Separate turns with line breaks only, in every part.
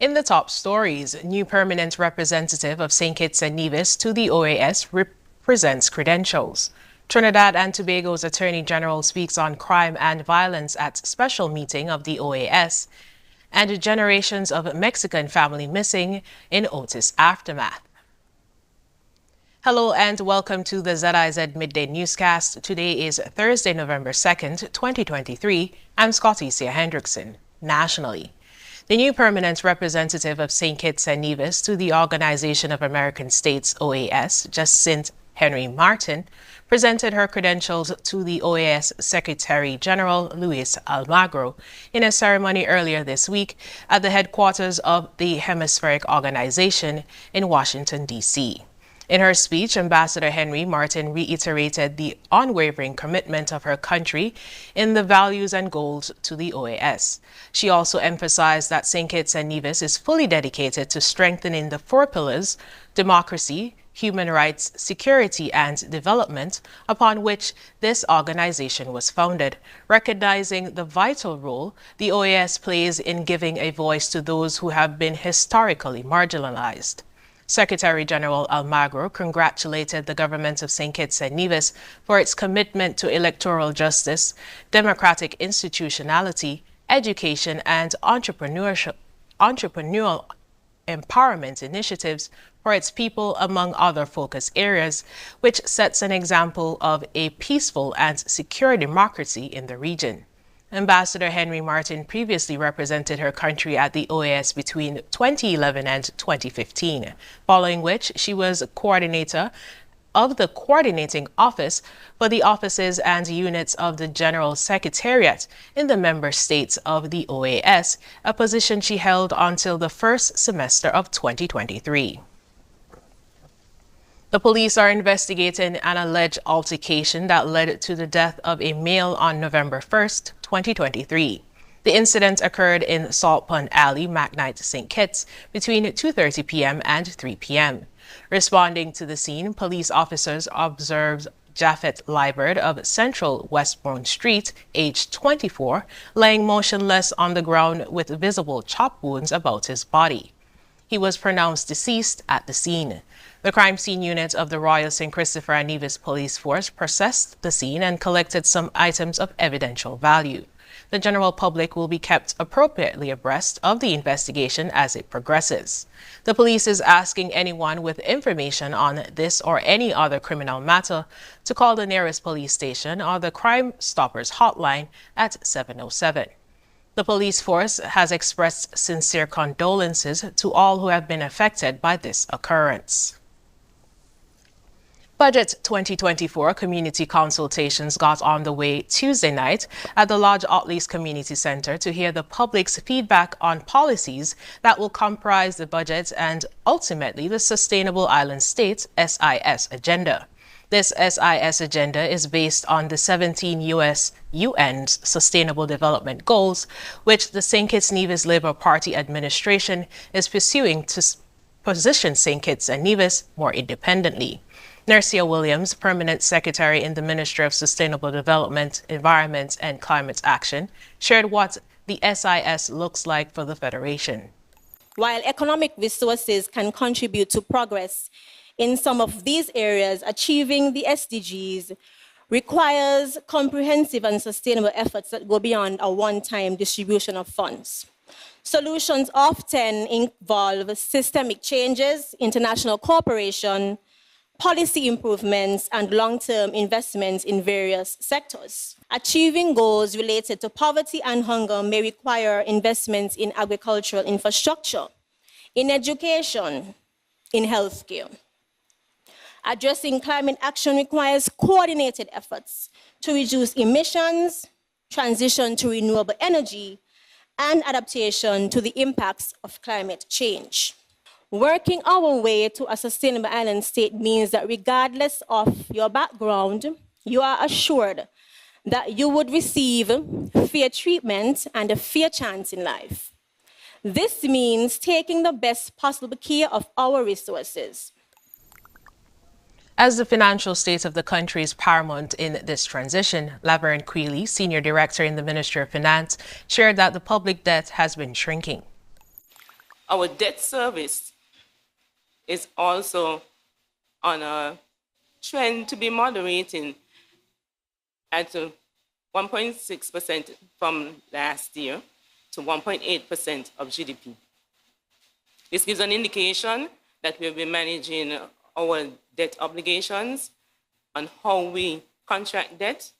In the top stories, new permanent representative of St. Kitts and Nevis to the OAS presents credentials. Trinidad and Tobago's Attorney General speaks on crime and violence at special meeting of the OAS, and generations of Mexican family missing in Otis aftermath. Hello and welcome to the ZIZ Midday Newscast. Today is Thursday, November 2nd, 2023. I'm Scotticia Hendrickson. Nationally, the new permanent representative of St. Kitts and Nevis to the Organization of American States, OAS, Jacinth Henry Martin, presented her credentials to the OAS Secretary General Luis Almagro in a ceremony earlier this week at the headquarters of the Hemispheric Organization in Washington, D.C. In her speech, Ambassador Henry Martin reiterated the unwavering commitment of her country in the values and goals to the OAS. She also emphasized that St. Kitts and Nevis is fully dedicated to strengthening the four pillars: democracy, human rights, security, and development, upon which this organization was founded, recognizing the vital role the OAS plays in giving a voice to those who have been historically marginalized. Secretary General Almagro congratulated the government of St. Kitts and Nevis for its commitment to electoral justice, democratic institutionality, education, and entrepreneurial empowerment initiatives for its people, among other focus areas, which sets an example of a peaceful and secure democracy in the region. Ambassador Henry Martin previously represented her country at the OAS between 2011 and 2015, following which she was coordinator of the Coordinating Office for the offices and units of the General Secretariat in the member states of the OAS, a position she held until the first semester of 2023. The police are investigating an alleged altercation that led to the death of a male on November 1st, 2023. The incident occurred in Salt Pond Alley, McKnight, St. Kitts, between 2:30 p.m. and 3 p.m. Responding to the scene, police officers observed Japhet Liebert of Central Westbourne Street, aged 24, laying motionless on the ground with visible chop wounds about his body. He was pronounced deceased at the scene. The crime scene unit of the Royal St. Christopher and Nevis Police Force processed the scene and collected some items of evidential value. The general public will be kept appropriately abreast of the investigation as it progresses. The police is asking anyone with information on this or any other criminal matter to call the nearest police station or the Crime Stoppers hotline at 707. The police force has expressed sincere condolences to all who have been affected by this occurrence. Budget 2024 community consultations got underway Tuesday night at the Lodge Otleys Community Center to hear the public's feedback on policies that will comprise the budget and ultimately the Sustainable Island States (SIS) agenda. This SIS agenda is based on the 17 UN's Sustainable Development Goals, which the St. Kitts-Nevis Labour Party administration is pursuing to position St. Kitts and Nevis more independently. Nercia Williams, Permanent Secretary in the Ministry of Sustainable Development, Environment and Climate Action, shared what the SIS looks like for the Federation.
While economic resources can contribute to progress in some of these areas, achieving the SDGs requires comprehensive and sustainable efforts that go beyond a one-time distribution of funds. Solutions often involve systemic changes, international cooperation, policy improvements, and long-term investments in various sectors. Achieving goals related to poverty and hunger may require investments in agricultural infrastructure, in education, in healthcare. Addressing climate action requires coordinated efforts to reduce emissions, transition to renewable energy, and adaptation to the impacts of climate change. Working our way to a sustainable island state means that regardless of your background, you are assured that you would receive fair treatment and a fair chance in life. This means taking the best possible care of our resources.
As the financial state of the country is paramount in this transition, Laverne Quealy, Senior Director in the Ministry of Finance, shared that the public debt has been shrinking.
Our debt service is also on a trend to be moderating at 1.6% from last year to 1.8% of GDP. This gives an indication that we'll be managing our debt obligations on how we contract debt,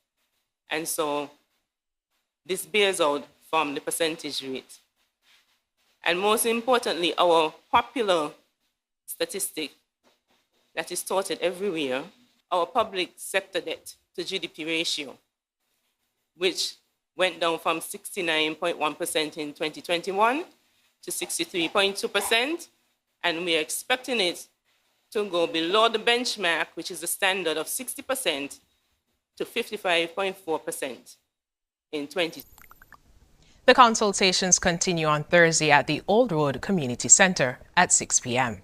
and so this bears out from the percentage rate. And most importantly, our popular statistic that is touted everywhere, our public sector debt to GDP ratio, which went down from 69.1% in 2021 to 63.2%, and we are expecting it to go below the benchmark, which is the standard of 60%, to 55.4% in 2020.
The consultations continue on Thursday at the Old Road Community Center at 6 p.m.